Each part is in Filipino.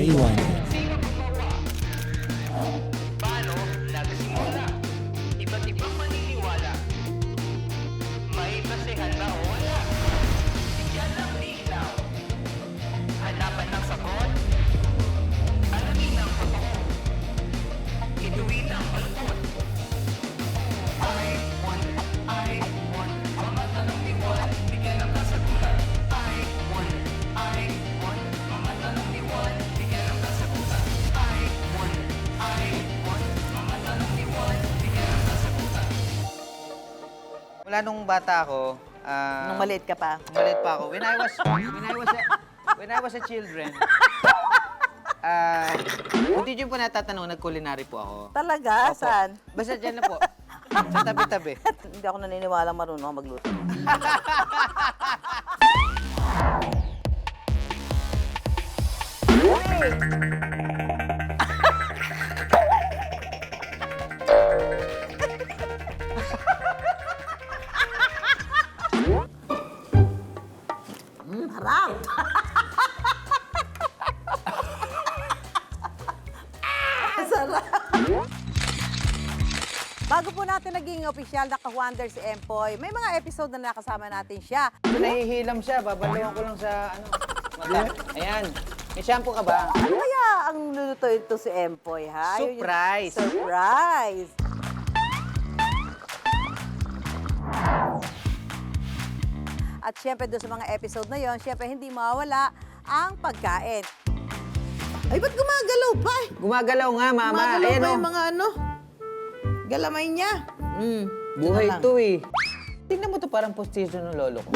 Iwan. Sino gumawa? Paano nagsimula? Iba't ibang maniniwala. May basehan ba o wala? Bigyan ng linaw. Hanapan ng sagot. Alamin ang totoo. Ituwid ang malungkot. I want. Mga tanong ni Juan, bigyan ng kasagutan. I want. Mga tanong ni Juan, bigyan ng kasagutan. I want. Mga tanong ni Juan, bigyan ng kasagutan. Mula nung bata ako, Nung maliit ka pa. maliit pa ako, when I was a children, kung di nyo po natatanong, nag-culinary po ako. Talaga? Opo. Saan? Basta dyan na po. Sa tabi-tabi. Hindi ako naniniwala marunong ako magluto. Harap! Sarap! Bago po natin naging opisyal na ka-wonder si Empoy, may mga episode na nakasama natin siya. Kung nahihilam siya, babaluan ko lang sa mata. Ayan. May shampoo ka ba? Kaya ang luluto ito si Empoy, ha? Yun yung- Surprise! Surprise! At syempre doon sa mga episode na yon, syempre hindi mawawala ang pagkain. Ay, ba't gumagalaw pa eh? Gumagalaw nga, mama. Gumagalaw Ayan pa o. yung mga ano, galamay niya. Buhay lang. to eh. Tingnan mo to parang postizo ng lolo ko.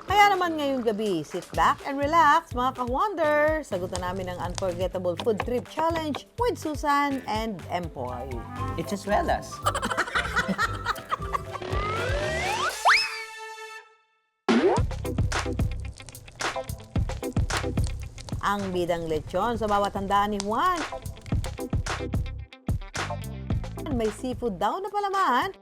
Kaya naman ngayong gabi, sit back and relax, mga ka-wonder. Sagutan namin ang Unforgettable Food Trip Challenge with Susan and Empoy. It's as well as. Ang bidang lechon sa bawat handaan ni Juan. May seafood daw na palaman.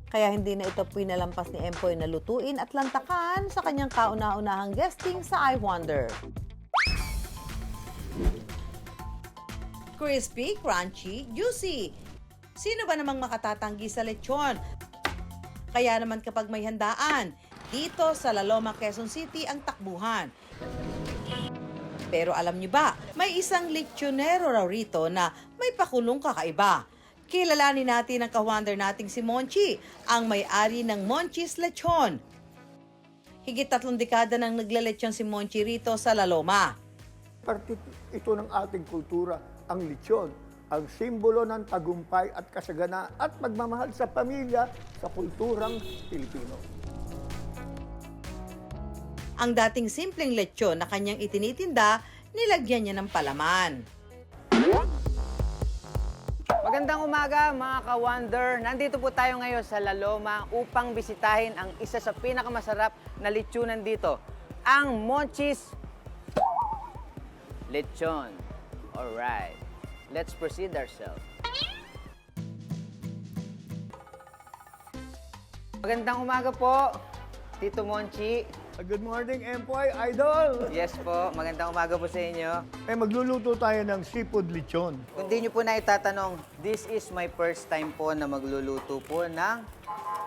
Kaya hindi na ito pinalampas ni Empoy na lutuin at lantakan sa kanyang kauna-unahang guesting sa I Wonder. Crispy, crunchy, juicy. Sino ba namang makatatanggi sa lechon? Kaya naman kapag may handaan, dito sa La Loma, Quezon City ang takbuhan. Pero alam niyo ba, may isang lechonero raw rito na may pakulong kakaiba. Kilalanin natin ang ka-wonder nating si Monchi, ang may-ari ng Monchi's Lechon. Higit 3 dekada nang naglalechon si Monchi rito sa La Loma. Parte ito ng ating kultura, ang lechon, ang simbolo ng tagumpay at kasagana at pagmamahal sa pamilya sa kulturang Pilipino. Ang dating simpleng lechon na kanyang itinitinda, nilagyan niya ng palaman. Magandang umaga mga ka-wonder. Nandito po tayo ngayon sa La Loma upang bisitahin ang isa sa pinakamasarap na lechonan dito, ang Monchi's Lechon. Alright, let's proceed ourselves. Magandang umaga po, Tito Monchi. Good morning, Empoy, Idol! Yes po, magandang umaga po sa inyo. Magluluto tayo ng seafood lechon. Kung di nyo po na itatanong, this is my first time po na magluluto po ng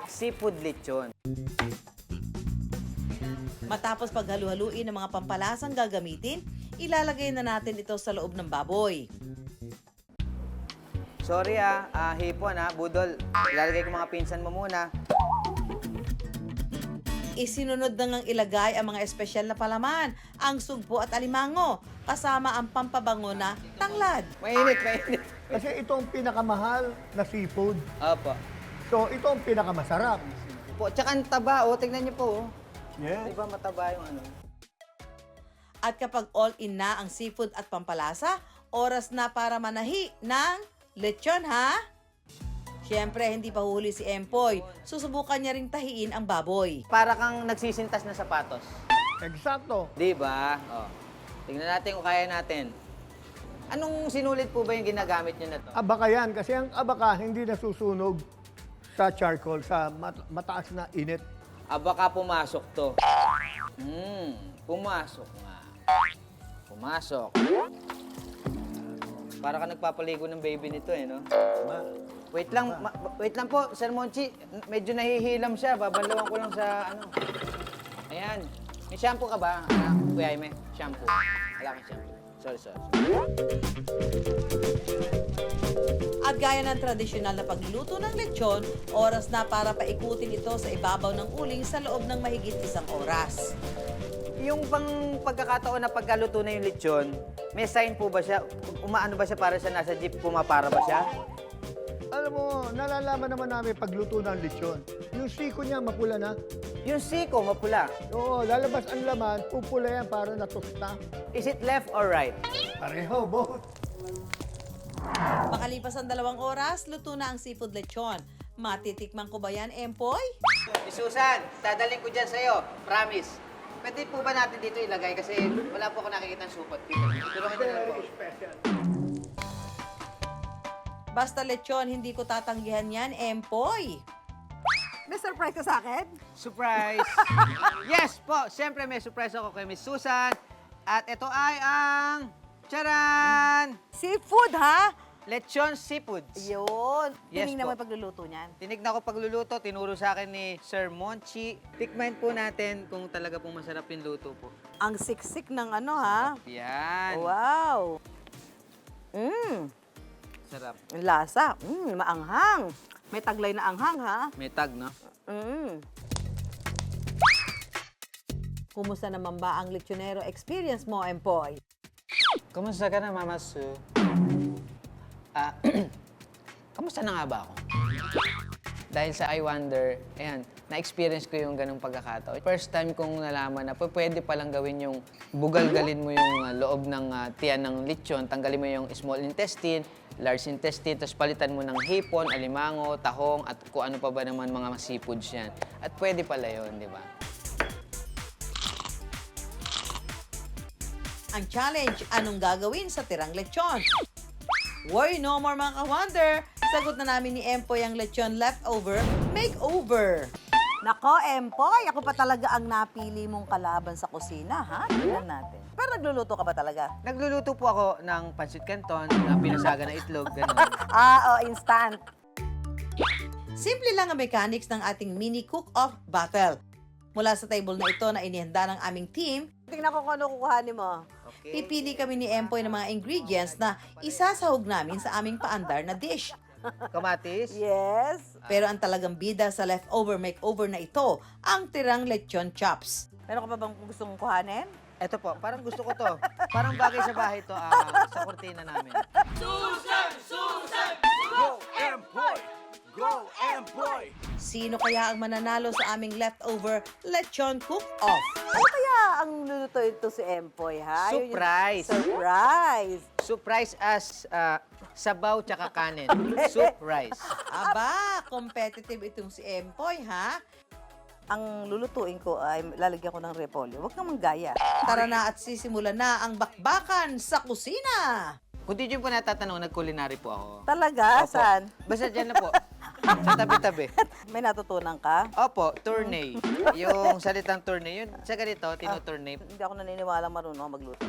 seafood lechon. Matapos paghalu-haluin ng mga pampalasang gagamitin, ilalagay na natin ito sa loob ng baboy. Sorry hipon budol. Ilalagay ko mga pinsan mo muna. Isinunod na ngang ilagay ang mga espesyal na palaman, ang sugpo at alimango, kasama ang pampabango na tanglad. Mainit. Kasi ito ang pinakamahal na seafood. Opo. So, ito ang pinakamasarap. Po, tsaka ang taba, tignan niyo po. Yes. Di ba mataba yung ano? At kapag all-in na ang seafood at pampalasa, oras na para manahi ng lechon, ha? Siyempre, hindi pa huli si Empoy. Susubukan niya ring tahiin ang baboy. Para kang nagsisintas na sapatos. Eksakto. Di ba? Oh. Tingnan natin kung kaya natin. Anong sinulit po ba yung ginagamit nyo na to? Abaka yan, kasi ang abaka hindi nasusunog sa charcoal, sa mataas na init. Baka pumasok to. Pumasok nga. Pumasok. Para ka nagpapaligo ng baby nito eh, no? Wait lang, wait lang po, Sir Monchi. Medyo nahihilam siya. Babaluan ko lang sa ano. Ayan. May shampoo ka ba? Kuya Jaime, shampoo. Wala kang shampoo. Sorry. At gaya ng tradisyonal na pagluluto ng lechon, oras na para paikutin ito sa ibabaw ng uling sa loob ng mahigit 1 oras. Yung pagkakataon na pagkaluto na yung lechon, may sign po ba siya? Umaano ba siya para siya nasa jeep? Pumapara ba siya? Alam mo, nalalaman naman namin pagluto ng lechon. Yung siko niya mapula na. Yung siko, mapula. Oo, lalabas ang laman, pupula yan para natusta. Is it left or right? Pareho, both. Makalipas ang 2 oras, luto na ang seafood lechon. Matitikman ko ba yan, Empoy? Miss Susan, dadaling ko dyan sa'yo. Promise. Pwede po ba natin dito ilagay? Kasi wala po ako nakikita ng supot. Tulungan niyo na po. Basta lechon, hindi ko tatanggihan yan, Empoy. May surprise ka sa akin? Surprise! Yes po, siyempre may surprise ako kay Miss Susan. At ito ay ang... Charan! Seafood, ha? Lechon seafood. Yun. Yes Tinignan mo po. yung pagluluto niyan. Tinignan ko pagluluto, tinuro sa akin ni Sir Monchi. Tikman po natin kung talaga pong masarap yung luto po. Ang siksik ng ano, ha? Yan. Wow. Sarap. Ang lasa. Maanghang. May taglay na anghang, ha? May tag, no? Kumusta naman ba ang lechonero experience mo, Empoy? Kumusta ka na, Mama Su? Kamusta na nga ba ako? Dahil sa I Wonder, ayan, na-experience ko yung ganong pagkakataon. First time kong nalaman na pwede palang gawin yung bugalgalin mo yung loob ng tiyan ng lechon, tanggalin mo yung small intestine, large intestine, tapos palitan mo ng hipon, alimango, tahong, at kung ano pa ba naman mga seafoods yan. At pwede pala yun, di ba? Ang challenge, anong gagawin sa tirang lechon? Worry no more mga ka-wonder! Sagot na namin ni Empoy ang lechon leftover makeover. Nako, Empoy, ako pa talaga ang napili mong kalaban sa kusina, ha? Tingnan natin. Pero nagluluto ka ba talaga? Nagluluto po ako ng pancit canton, na pinasaga na itlog, gano'n. Instant. Simple lang ang mechanics ng ating mini cook-off battle. Mula sa table na ito na inihanda ng aming team, Tingnan ko kung ano kukuhanin mo. pipili kami ni Empoy ng mga ingredients na isasahog namin sa aming paandar na dish. Kamatis. Yes. Pero ang talagang bida sa leftover makeover na ito, ang tirang lechon chops. Meron ka pa bang gustong kuhanin? Eto po, parang gusto ko to. Parang bagay sa bahay to, sa kurtina namin. Sino kaya ang mananalo sa aming leftover lechon cook-off? Ano kaya ang luluto ito si Empoy, ha? Yun yung- Surprise! Surprise! Surprise as sabaw tsaka kanin. Surprise. Aba, competitive itong si Empoy, ha? Ang lulutuin ko ay lalagyan ko ng repolyo. Huwag kang manggaya. Tara na at sisimulan na ang bakbakan sa kusina. Kung di nyo po natatanong, nag-culinary po ako. Talaga? Opo. Saan? Basta dyan na po. Sa tabi-tabi. May natutunan ka? Opo, tournay. Yung salitang tournay, yun sa ganito, tinotournay. Hindi ako naniniwala marunong ako magluto.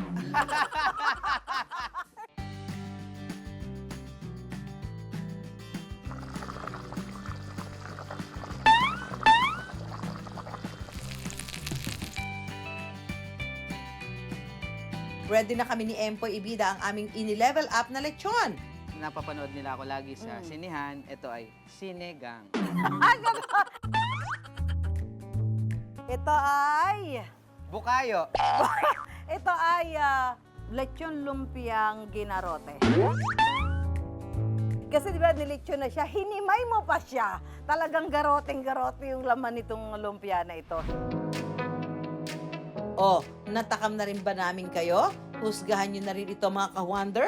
Ready na kami ni Empoy ibida ang aming ini-level up na lechon. Napapanood nila ako lagi sa sinihan. Ito ay Sinegang. Ito ay... Bukayo. Ito ay lechon lumpiang ginarote. Kasi di ba nilechon na siya, hinimay mo pa siya. Talagang garoteng-garote yung laman nitong lumpia na ito. Oh, natakam na rin ba namin kayo? Husgahan nyo na rin ito mga ka-wonder.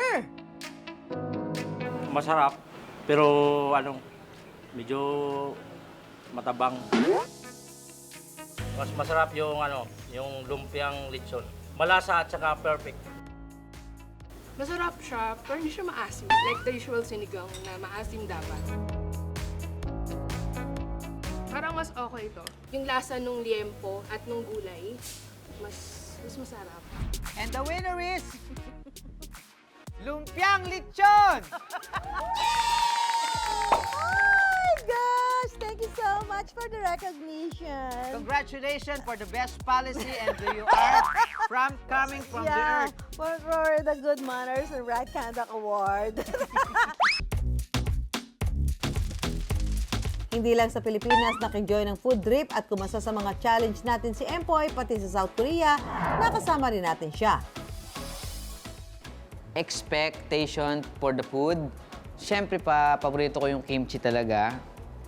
Masarap, pero medyo matabang. Mas masarap yung yung lumpiang lechon. Malasa at saka perfect. Masarap siya, pero hindi siya maasim. Like the usual sinigang na maasim dapat. Parang mas okay ito. Yung lasa nung liempo at nung gulay, mas masarap. And the winner is... Lumpiang Lechon! Oh gosh! Thank you so much for the recognition. Congratulations for the best policy and you are coming from the Yeah, earth. for the Good Manners and Right Conduct Award. Hindi lang sa Pilipinas naka-enjoy ng food trip at kumasa sa mga challenge natin si Empoy, pati sa South Korea, nakasama rin natin siya. Expectation for the food. Siyempre paborito ko yung kimchi talaga.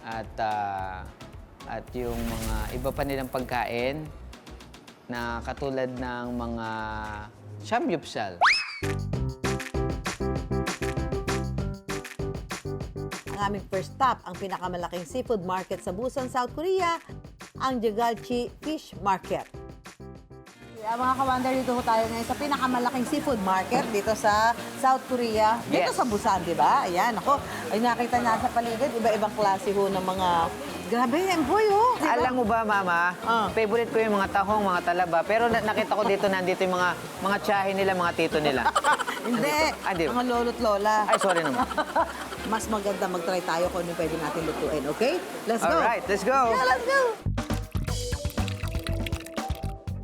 At yung mga iba pa nilang pagkain na katulad ng mga samgyeopsal. Ang aming first stop, ang pinakamalaking seafood market sa Busan, South Korea, ang Jagalchi Fish Market. Yeah, mga ka-wonder, dito ho tayo ngayon sa pinakamalaking seafood market dito sa South Korea. Dito Yes. sa Busan, di ba? Ayan, ako, ay nakita na sa paligid, iba-ibang klase ho ng mga... Grabe, Empoy, ho. Di ba? Alam mo ba, Mama, favorite ko yung mga tahong, mga talaba. Pero nakita ko dito, nandito yung mga tiyahin nila, mga tito nila. Hindi, Di ba? mga lolo't lola. Ay, sorry naman. Mas maganda mag-try tayo kung ano pwede natin lutuin, okay? Let's go! Alright, let's go! Yeah, let's go!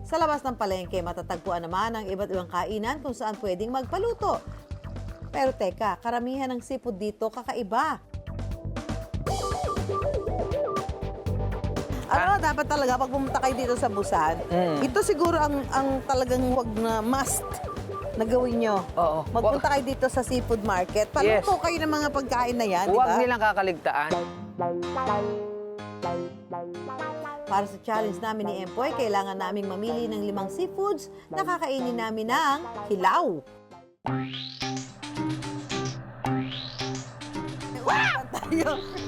Sa labas ng palengke, matatagpuan naman ang iba't ibang kainan kung saan pwedeng magpaluto. Pero teka, karamihan ng seafood dito kakaiba. Ano, dapat talaga pag pumunta kayo dito sa Busan, ito siguro ang talagang wag na must na gawin nyo. Oo. Magpunta kayo dito sa seafood market. Paluto kayo ng mga pagkain na yan, di ba? Huwag nilang kakaligtaan. Para sa challenge namin ni Empoy, kailangan naming mamili ng 5 seafoods na kakainin namin ng hilaw.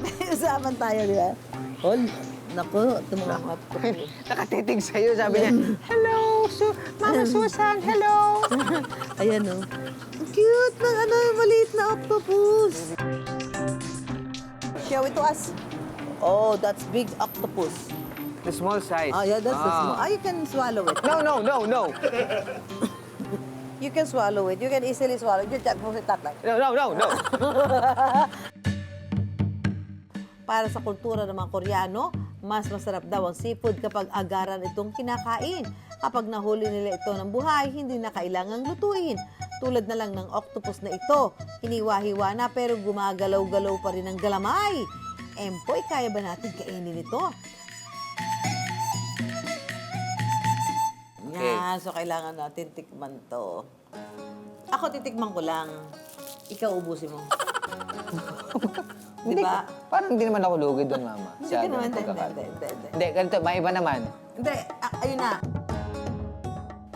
May usapan tayo, di ba? Hol, naku, ito mga Nakatitig sa'yo, sabi niya, hello, Mama Susan, hello. Ayan, oh. Ang cute ng maliit na octopus. Show it to us. Oh, that's big octopus. The small size. Oh, yeah, that's the small. Ah, you can swallow it. No. You can swallow it. You can easily swallow it. You just push it that like. No. Para sa kultura ng mga Koreano, mas masarap daw ang seafood kapag agaran itong kinakain. Kapag nahuli nila ito ng buhay, hindi na kailangang lutuin. Tulad na lang ng octopus na ito. Hiniwa-hiwa na pero gumagalaw-galaw pa rin ang galamay. Empoy, kaya ba natin kainin ito? Yan, so kailangan natin tikman to. Ako titikman ko lang. Ikaw ubusin mo. Di ba? Parang hindi naman ako lugi doon, Mama. Hindi ka naman. Hindi. Hindi, ganito, may iba naman. Hindi, ayun na.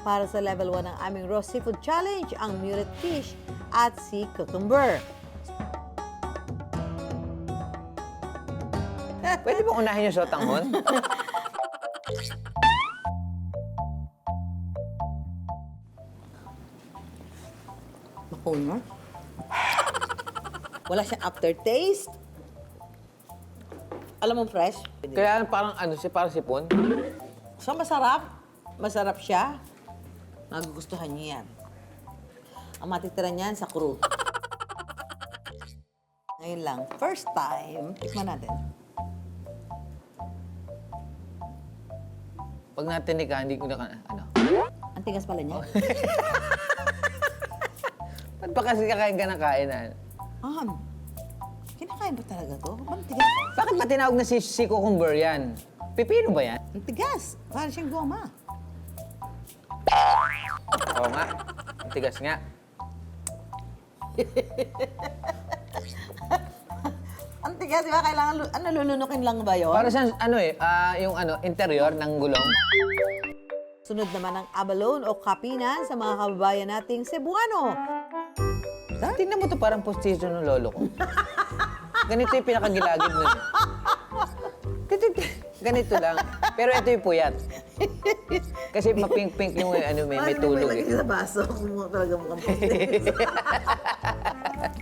Para sa level 1 ng aming raw seafood challenge, ang mullet fish at sea cucumber. Pwede ba unahin yung sotanghon? Makuno. Wala siyang aftertaste. Alam mo, fresh? Kaya parang parang sipon. So, masarap. Masarap siya. Magugustuhan niyo yan. Ang matitira niyan sa crew. Ngayon lang, first time, tikman natin. Pag natinig ka, hindi ko na Ang tigas pala niya. Ba't pa kasi kakain ka ng kainan? Kinakain ba talaga to? Ang tigas. Bakit ba tinawag na si cucumber yan? Pipino ba yan? Ang tigas. Parang siyang goma. Oo nga. Ang tigas nga. Ang tigas, di ba? Kailangan, lulunukin lang ba yun? Para siyang, yung interior ng gulong. Sunod naman ang abalone o kapinan sa mga kababayan nating Cebuano. Tingnan mo to parang postizo ng lolo ko. Ganito yung pinakagilagid nun. Ganito lang. Pero ito yung puyat. Kasi mapink-pink yung ano, may tulog May eh. lagay sa baso kung talaga mukhang puti.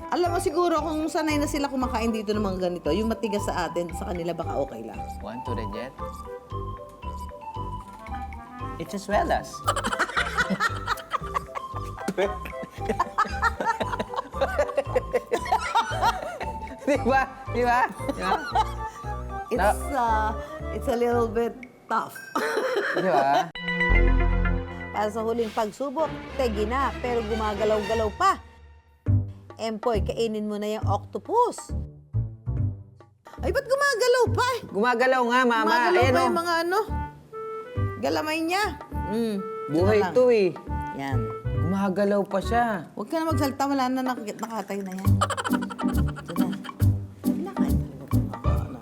Alam mo siguro kung sanay na sila kumakain dito ng mga ganito, yung matigas sa atin, sa kanila baka okay lang. One to the jet. It's as well as. Di ba? Di ba? Di ba? It's a little bit tough. Di ba? Para sa huling pagsubok, tegi na, pero gumagalaw-galaw pa. Empoy, kainin mo na yung octopus. Ay, ba't gumagalaw pa? Gumagalaw nga, mama. Gumagalaw Ayan pa o. yung mga ano, galamay niya. Buhay Yan na lang. to eh. Yan. Gumagalaw pa siya. Huwag ka na magsalta, wala na nakatay na yan. Ito na. Kinakain talaga ng mga ano.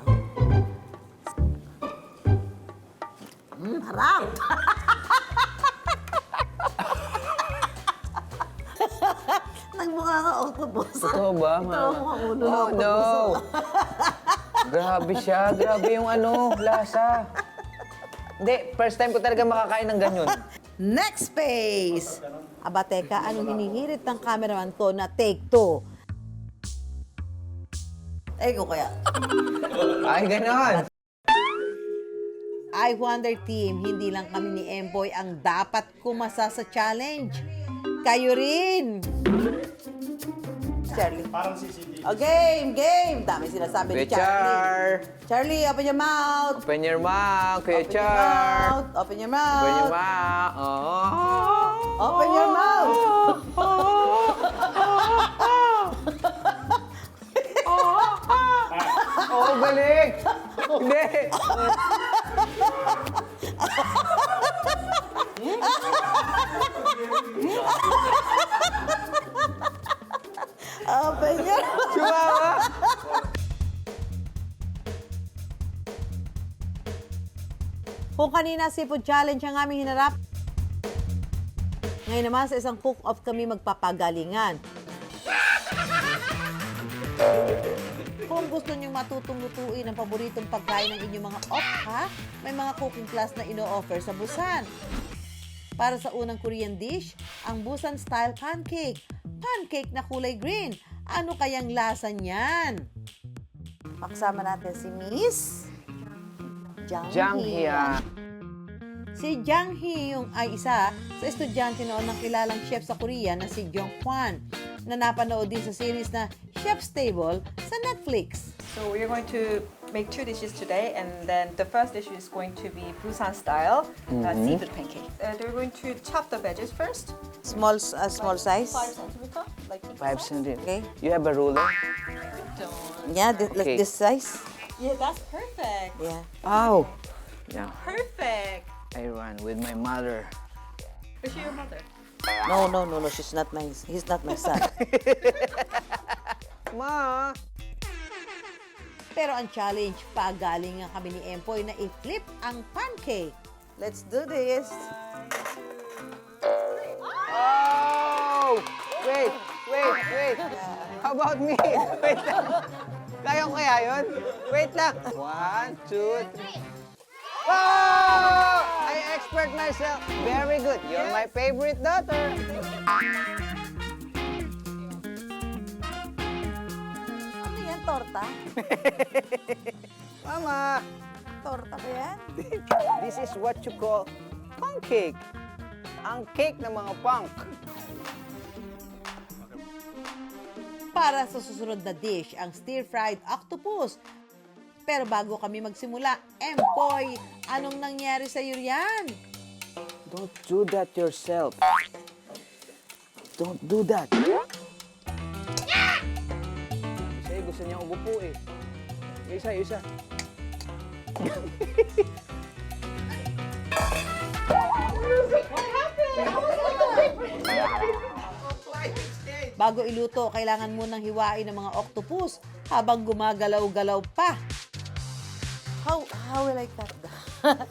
Harap! Nagmukha ka octopus. Totoo ba, Ito ma? ang mukhang ulo ng Oh, octopus. no. Grabe siya. Grabe yung ano, lasa. Hindi, first time ko talaga makakain ng ganyan. Next space! Aba, teka, anong hinihirit ng cameraman ko na take 2? Take ko kaya. Ay, ganon. I Wonder Team, hindi lang kami ni Emboy ang dapat kumasa sa challenge. Kayo rin! Charlie. Parang CCTV. Oh, game! Dami sinasabi ni Kuya Char. Charlie. Charlie, open your mouth! Open your mouth, Kuya Open your Char. mouth! Open your mouth! Open your mouth. Oh. Open your mouth! Oh, balik! Hindi! Open your mouth! Sumawa! Kung kanina seafood challenge ang aming hinarap, ngayon naman sa isang cook-off kami magpapagalingan. Kung gusto niyong matutong lutuin ang paboritong pagkain ng inyong mga okha, may mga cooking class na ino-offer sa Busan. Para sa unang Korean dish, ang Busan style pancake. Pancake na kulay green. Ano kayang lasa niyan? Pakasama natin si Miss Jang Hia. Si Jang Hee-yung ay isa sa estudyante noon ng kilalang chef sa Korea na si Jong Kwan na napanood din sa series na Chef's Table sa Netflix. So we're going to make two dishes today, and then the first dish is going to be Busan style seafood pancake. We're going to chop the veggies first. Small size. 5 centimeter, like this. 5 centimeters. Okay. You have a ruler? Yeah, like Okay. this size. Yeah, that's perfect. Yeah. Ow! Yeah. Perfect. I run with my mother. Is she your mother? No. She's not my. He's not my son. Ma! Pero ang challenge, pagalingan kami ni Empoy na i-flip ang pancake. Let's do this. Oh! Wait! How about me? Wait lang. Kaya ko kaya yun? Wait lang. 1, 2, 3. Oh! I expert myself. Very good. You're my favorite daughter. Ano yan, torta? Mama, Torta ba yan? this is what you call pancake. Ang cake ng mga punk. Para sa susunod na dish, ang stir-fried octopus. Pero bago kami magsimula, Empoy, anong nangyari sa iyo yan? Don't do that yourself. Don't do that. Kasi gusto niya umupo eh. Yung isa. Bago iluto, kailangan munang hiwain ang mga octopus habang gumagalaw-galaw pa. How will I cut that?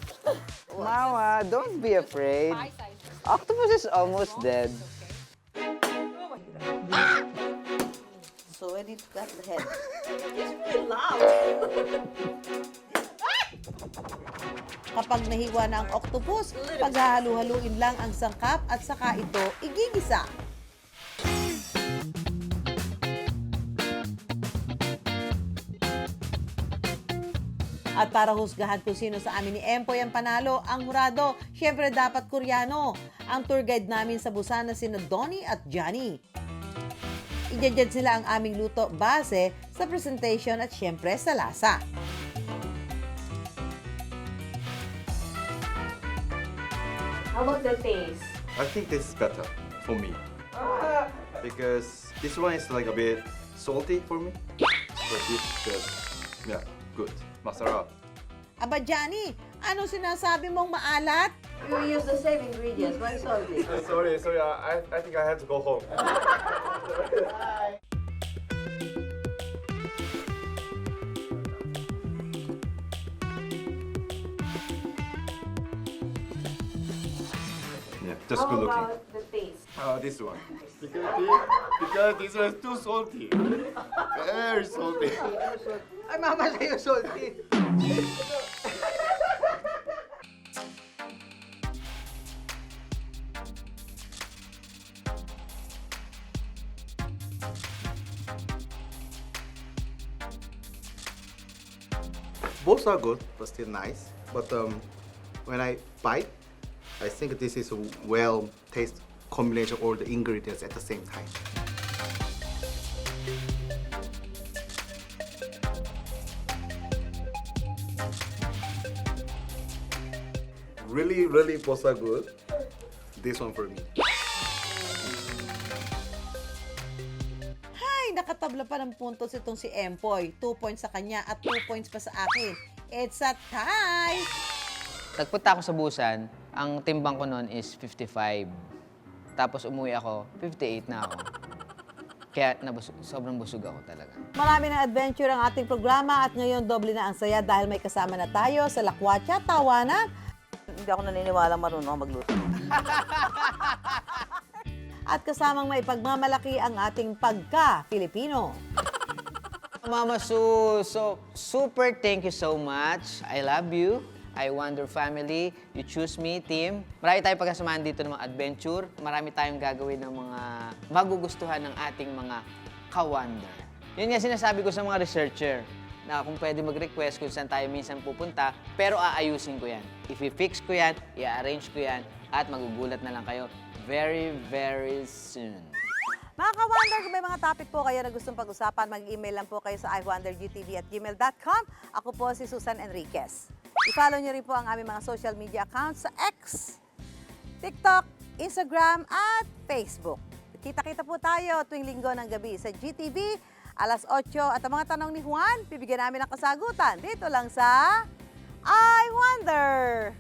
Mama, don't be afraid. Octopus is almost dead. So I need to cut the head. Kapag nahiwa na ang octopus, paghahalu-haluin lang ang sangkap at saka ito igigisa. At para husgahan kung sino sa amin ni Empoy ang panalo, ang hurado, syempre dapat Koreano. Ang tour guide namin sa Busan na sina Donnie at Johnny. I-judge nila ang aming luto base sa presentation at syempre sa lasa. How about the taste? I think this is better for me. Because this one is like a bit salty for me. But this is yeah, good. Masarap. Aba Johnny, anong sinasabi mong maalat? You use the same ingredients. Why salty? Sorry, I think I have to go home. Yeah, just good looking. The taste? This one. Because this one is too salty. Very salty. Ay, mama sa'yo, salty. Both are good, but still nice. But when I bite, I think this is a well taste combination of all the ingredients at the same time. Really, really both are good. This one for me. Ay, nakatabla pa ng puntos itong si Empoy. 2 points sa kanya at 2 points pa sa akin. It's a tie! Nagpunta ako sa Busan, ang timbang ko noon is 55. Tapos umuwi ako, 58 na ako. Kaya sobrang busog ako talaga. Marami ng adventure ang ating programa at ngayon doble na ang saya dahil may kasama na tayo sa Lakwatsa, Tawanan. Hindi ako naniniwalang marunong ako magluto. At kasamang may pagmamalaki ang ating pagka-Filipino. Mama Su, so super thank you so much. I love you. I Wonder family. You choose me, team. Marami tayong pagkasamahan dito ng mga adventure. Marami tayong gagawin ng mga magugustuhan ng ating mga ka-wonder. Yun nga sinasabi ko sa mga researcher na kung pwede mag-request kung saan tayo minsan pupunta, pero aayusin ko yan. If i-fix ko yan, i-arrange ko yan, at magugulat na lang kayo very, very soon. Mga ka-wonder, kung may mga topic po kayo na gustong pag-usapan, mag-email lang po kayo sa iwondergtv@gmail.com. Ako po si Susan Enriquez. I-follow niyo rin po ang aming mga social media accounts sa X, TikTok, Instagram, at Facebook. Kita-kita po tayo tuwing linggo ng gabi sa GTV, alas 8. At ang mga tanong ni Juan, bibigyan namin ng kasagutan dito lang sa I Wonder!